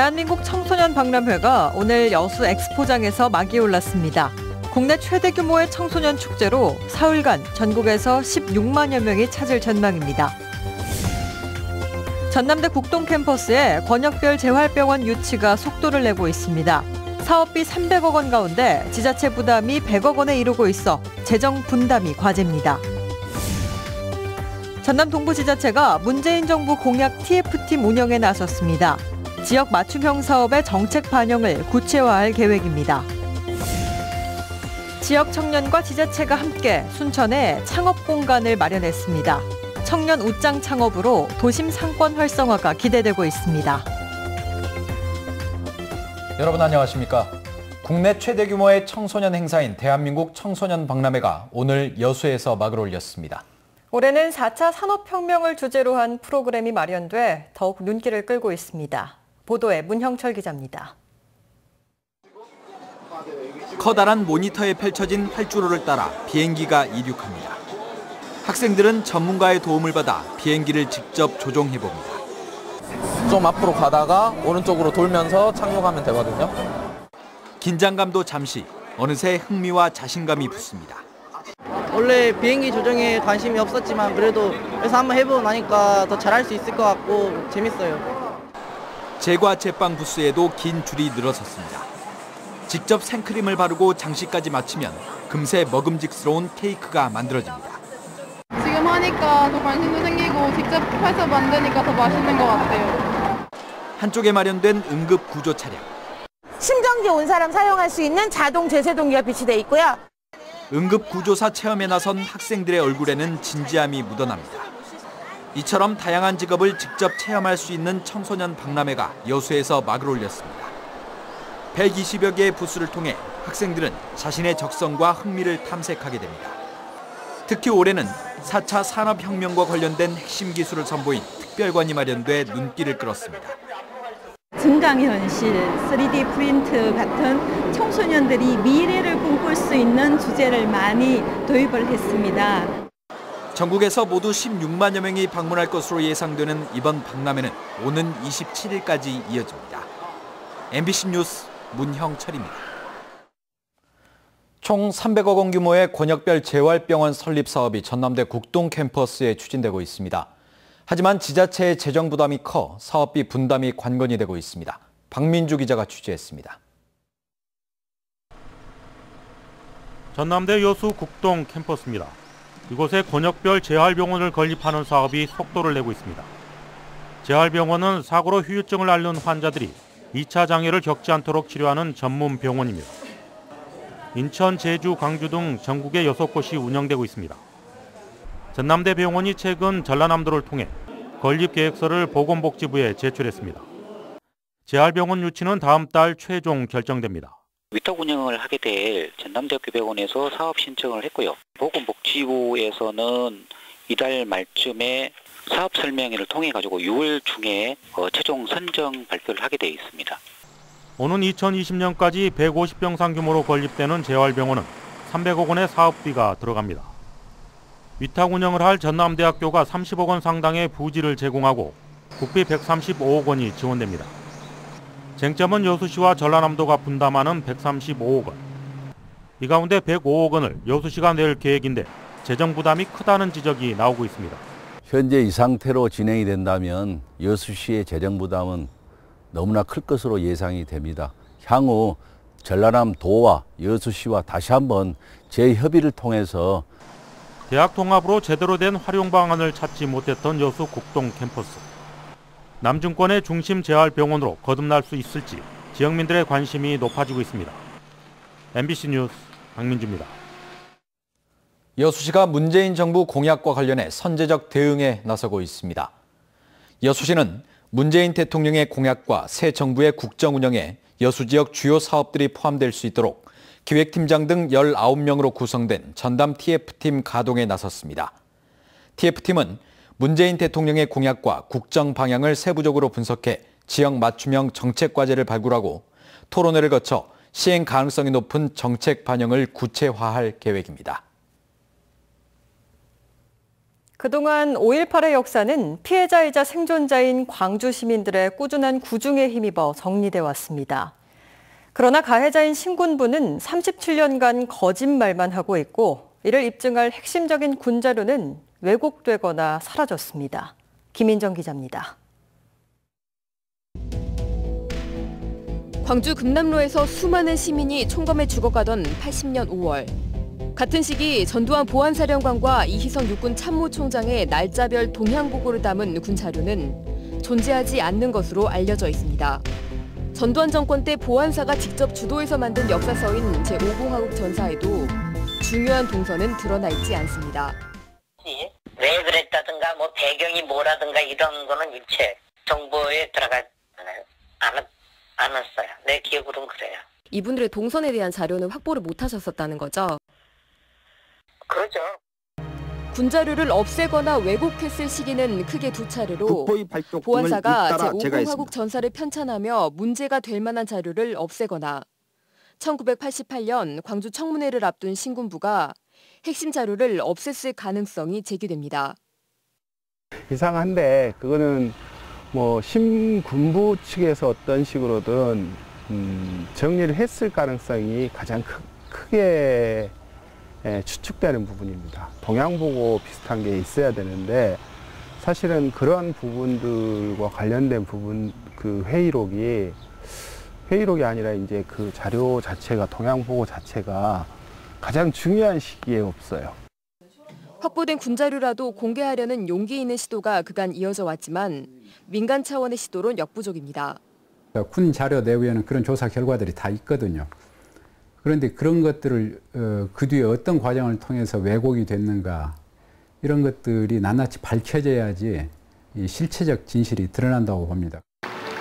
대한민국 청소년 박람회가 오늘 여수 엑스포장에서 막이 올랐습니다. 국내 최대 규모의 청소년 축제로 사흘간 전국에서 16만여 명이 찾을 전망입니다. 전남대 국동 캠퍼스에 권역별 재활병원 유치가 속도를 내고 있습니다. 사업비 300억 원 가운데 지자체 부담이 100억 원에 이르고 있어 재정 분담이 과제입니다. 전남 동부지자체가 문재인 정부 공약 TF팀 운영에 나섰습니다. 지역 맞춤형 사업의 정책 반영을 구체화할 계획입니다. 지역 청년과 지자체가 함께 순천에 창업 공간을 마련했습니다. 청년 웃장 창업으로 도심 상권 활성화가 기대되고 있습니다. 여러분 안녕하십니까? 국내 최대 규모의 청소년 행사인 대한민국 청소년 박람회가 오늘 여수에서 막을 올렸습니다. 올해는 4차 산업혁명을 주제로 한 프로그램이 마련돼 더욱 눈길을 끌고 있습니다. 보도에 문형철 기자입니다. 커다란 모니터에 펼쳐진 활주로를 따라 비행기가 이륙합니다. 학생들은 전문가의 도움을 받아 비행기를 직접 조종해봅니다. 좀 앞으로 가다가 오른쪽으로 돌면서 착륙하면 되거든요. 긴장감도 잠시, 어느새 흥미와 자신감이 붙습니다. 원래 비행기 조종에 관심이 없었지만 그래도 그래서 한번 해보고 나니까 더 잘할 수 있을 것 같고 재밌어요. 제과 제빵 부스에도 긴 줄이 늘어섰습니다. 직접 생크림을 바르고 장식까지 마치면 금세 먹음직스러운 케이크가 만들어집니다. 지금 하니까 더 관심도 생기고 직접 해서 만드니까 더 맛있는 것 같아요. 한쪽에 마련된 응급 구조 차량. 심정지 온 사람 사용할 수 있는 자동 제세동기가 비치돼 있고요. 응급 구조사 체험에 나선 학생들의 얼굴에는 진지함이 묻어납니다. 이처럼 다양한 직업을 직접 체험할 수 있는 청소년 박람회가 여수에서 막을 올렸습니다. 120여 개의 부스를 통해 학생들은 자신의 적성과 흥미를 탐색하게 됩니다. 특히 올해는 4차 산업혁명과 관련된 핵심 기술을 선보인 특별관이 마련돼 눈길을 끌었습니다. 증강현실, 3D 프린트 같은 청소년들이 미래를 꿈꿀 수 있는 주제를 많이 도입을 했습니다. 전국에서 모두 16만여 명이 방문할 것으로 예상되는 이번 박람회는 오는 27일까지 이어집니다. MBC 뉴스 문형철입니다. 총 300억 원 규모의 권역별 재활병원 설립 사업이 전남대 국동 캠퍼스에 추진되고 있습니다. 하지만 지자체의 재정 부담이 커 사업비 분담이 관건이 되고 있습니다. 박민주 기자가 취재했습니다. 전남대 여수 국동 캠퍼스입니다. 이곳에 권역별 재활병원을 건립하는 사업이 속도를 내고 있습니다. 재활병원은 사고로 후유증을 앓는 환자들이 2차 장애를 겪지 않도록 치료하는 전문 병원입니다. 인천, 제주, 광주 등 전국에 6곳이 운영되고 있습니다. 전남대 병원이 최근 전라남도를 통해 건립 계획서를 보건복지부에 제출했습니다. 재활병원 유치는 다음 달 최종 결정됩니다. 위탁 운영을 하게 될 전남대학교 병원에서 사업 신청을 했고요. 보건복지부에서는 이달 말쯤에 사업 설명회를 통해 가지고 6월 중에 최종 선정 발표를 하게 되어 있습니다. 오는 2020년까지 150병상 규모로 건립되는 재활병원은 300억 원의 사업비가 들어갑니다. 위탁 운영을 할 전남대학교가 30억 원 상당의 부지를 제공하고 국비 135억 원이 지원됩니다. 쟁점은 여수시와 전라남도가 분담하는 135억 원. 이 가운데 105억 원을 여수시가 낼 계획인데 재정 부담이 크다는 지적이 나오고 있습니다. 현재 이 상태로 진행이 된다면 여수시의 재정 부담은 너무나 클 것으로 예상이 됩니다. 향후 전라남도와 여수시와 다시 한번 재협의를 통해서 대학 통합으로 제대로 된 활용 방안을 찾지 못했던 여수 국동 캠퍼스. 남중권의 중심 재활병원으로 거듭날 수 있을지 지역민들의 관심이 높아지고 있습니다. MBC 뉴스 박민주입니다. 여수시가 문재인 정부 공약과 관련해 선제적 대응에 나서고 있습니다. 여수시는 문재인 대통령의 공약과 새 정부의 국정 운영에 여수 지역 주요 사업들이 포함될 수 있도록 기획팀장 등 19명으로 구성된 전담 TF팀 가동에 나섰습니다. TF팀은 문재인 대통령의 공약과 국정 방향을 세부적으로 분석해 지역 맞춤형 정책 과제를 발굴하고 토론회를 거쳐 시행 가능성이 높은 정책 반영을 구체화할 계획입니다. 그동안 5.18의 역사는 피해자이자 생존자인 광주 시민들의 꾸준한 구중에 힘입어 정리돼 왔습니다. 그러나 가해자인 신군부는 37년간 거짓말만 하고 있고 이를 입증할 핵심적인 군자료는 왜곡되거나 사라졌습니다. 김인정 기자입니다. 광주 금남로에서 수많은 시민이 총검에 죽어가던 80년 5월. 같은 시기 전두환 보안사령관과 이희성 육군 참모총장의 날짜별 동향 보고를 담은 군 자료는 존재하지 않는 것으로 알려져 있습니다. 전두환 정권 때 보안사가 직접 주도해서 만든 역사서인 제5공화국 전사에도 중요한 동선은 드러나 있지 않습니다. 왜 그랬다든가 뭐 배경이 뭐라든가 이런 거는 일체 정보에 들어가지 않았어요. 내 기억으로는 그래요. 이분들의 동선에 대한 자료는 확보를 못하셨었다는 거죠? 그렇죠. 군자료를 없애거나 왜곡했을 시기는 크게 두 차례로 보안사가 제5공화국 전사를 편찬하며 문제가 될 만한 자료를 없애거나 1988년 광주 청문회를 앞둔 신군부가 핵심 자료를 없앴을 가능성이 제기됩니다. 이상한데 그거는 뭐 신군부 측에서 어떤 식으로든 정리를 했을 가능성이 가장 크게 추측되는 부분입니다. 동향보고 비슷한 게 있어야 되는데 사실은 그러한 부분들과 관련된 부분 그 회의록이 아니라 이제 그 자료 자체가 동향보고 자체가 가장 중요한 시기에 없어요. 확보된 군자료라도 공개하려는 용기 있는 시도가 그간 이어져 왔지만 민간 차원의 시도론 역부족입니다. 군 자료 내부에는 그런 조사 결과들이 다 있거든요. 그런데 그런 것들을 그 뒤에 어떤 과정을 통해서 왜곡이 됐는가 이런 것들이 낱낱이 밝혀져야지 이 실체적 진실이 드러난다고 봅니다.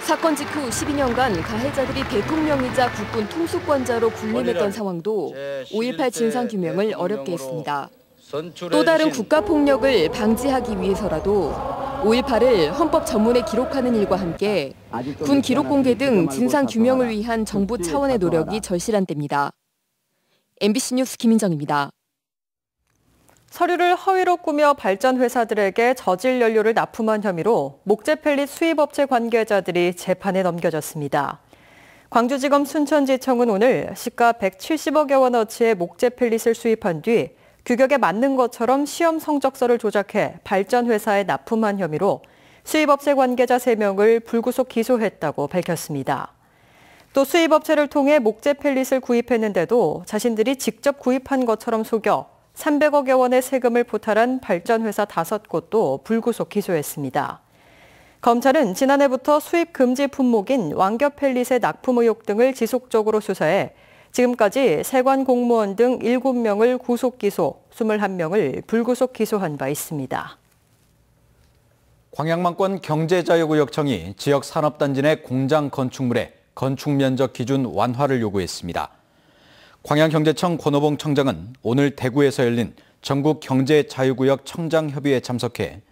사건 직후 12년간 가해자들이 대통령이자 국군 통수권자로 군림했던 상황도 5.18 진상규명을 어렵게 했습니다. 또 다른 국가폭력을 방지하기 위해서라도 5.18을 헌법 전문에 기록하는 일과 함께 군 기록 공개 등 진상규명을 위한 정부 차원의 노력이 절실한 때입니다. MBC 뉴스 김인정입니다. 서류를 허위로 꾸며 발전 회사들에게 저질 연료를 납품한 혐의로 목재 펠릿 수입업체 관계자들이 재판에 넘겨졌습니다. 광주지검 순천지청은 오늘 시가 170억여 원어치의 목재 펠릿을 수입한 뒤 규격에 맞는 것처럼 시험 성적서를 조작해 발전 회사에 납품한 혐의로 수입업체 관계자 3명을 불구속 기소했다고 밝혔습니다. 또 수입업체를 통해 목재 펠릿을 구입했는데도 자신들이 직접 구입한 것처럼 속여 300억여 원의 세금을 포탈한 발전회사 5곳도 불구속 기소했습니다. 검찰은 지난해부터 수입 금지 품목인 왕겨 펠릿의 납품 의혹 등을 지속적으로 수사해 지금까지 세관 공무원 등 7명을 구속 기소, 21명을 불구속 기소한 바 있습니다. 광양만권 경제자유구역청이 지역 산업단지 내 공장 건축물의 건축면적 기준 완화를 요구했습니다. 광양경제청 권호봉 청장은 오늘 대구에서 열린 전국경제자유구역 청장협의회에 참석해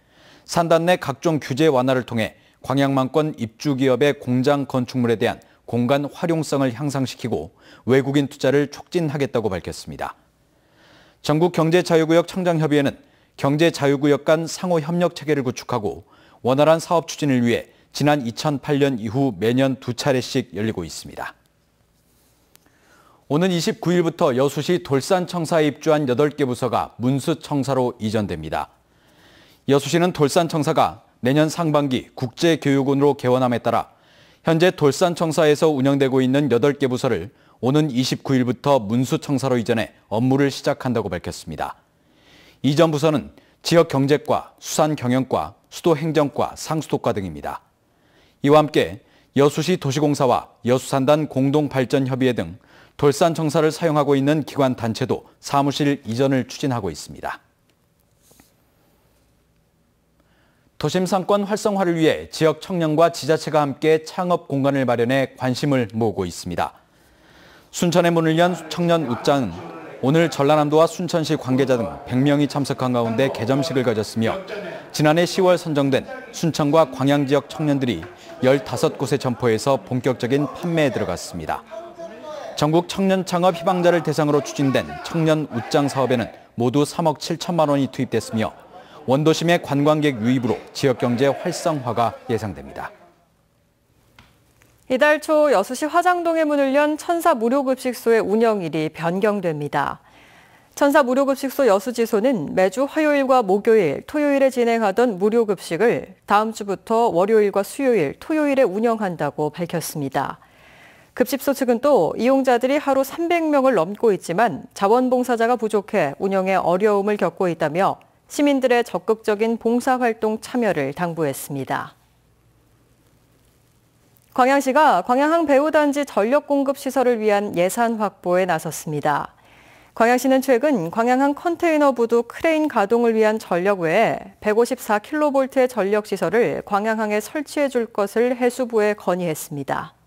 산단 내 각종 규제 완화를 통해 광양만권 입주기업의 공장 건축물에 대한 공간 활용성을 향상시키고 외국인 투자를 촉진하겠다고 밝혔습니다. 전국경제자유구역 청장협의회는 경제자유구역 간 상호 협력 체계를 구축하고 원활한 사업 추진을 위해 지난 2008년 이후 매년 2차례씩 열리고 있습니다. 오는 29일부터 여수시 돌산청사에 입주한 8개 부서가 문수청사로 이전됩니다. 여수시는 돌산청사가 내년 상반기 국제교육원으로 개원함에 따라 현재 돌산청사에서 운영되고 있는 8개 부서를 오는 29일부터 문수청사로 이전해 업무를 시작한다고 밝혔습니다. 이전 부서는 지역경제과, 수산경영과, 수도행정과, 상수도과 등입니다. 이와 함께 여수시 도시공사와 여수산단 공동발전협의회 등 돌산청사를 사용하고 있는 기관 단체도 사무실 이전을 추진하고 있습니다. 도심 상권 활성화를 위해 지역 청년과 지자체가 함께 창업 공간을 마련해 관심을 모으고 있습니다. 순천에 문을 연 청년 웃장은 오늘 전라남도와 순천시 관계자 등 100명이 참석한 가운데 개점식을 가졌으며 지난해 10월 선정된 순천과 광양 지역 청년들이 15곳의 점포에서 본격적인 판매에 들어갔습니다. 전국 청년 창업 희망자를 대상으로 추진된 청년 웃장 사업에는 모두 3억 7천만 원이 투입됐으며 원도심의 관광객 유입으로 지역 경제 활성화가 예상됩니다. 이달 초 여수시 화장동에 문을 연 천사 무료급식소의 운영일이 변경됩니다. 천사 무료급식소 여수지소는 매주 화요일과 목요일, 토요일에 진행하던 무료급식을 다음 주부터 월요일과 수요일, 토요일에 운영한다고 밝혔습니다. 급식소 측은 또 이용자들이 하루 300명을 넘고 있지만 자원봉사자가 부족해 운영에 어려움을 겪고 있다며 시민들의 적극적인 봉사활동 참여를 당부했습니다. 광양시가 광양항 배후단지 전력공급시설을 위한 예산 확보에 나섰습니다. 광양시는 최근 광양항 컨테이너 부두 크레인 가동을 위한 전력 외에 154kV의 전력시설을 광양항에 설치해 줄 것을 해수부에 건의했습니다.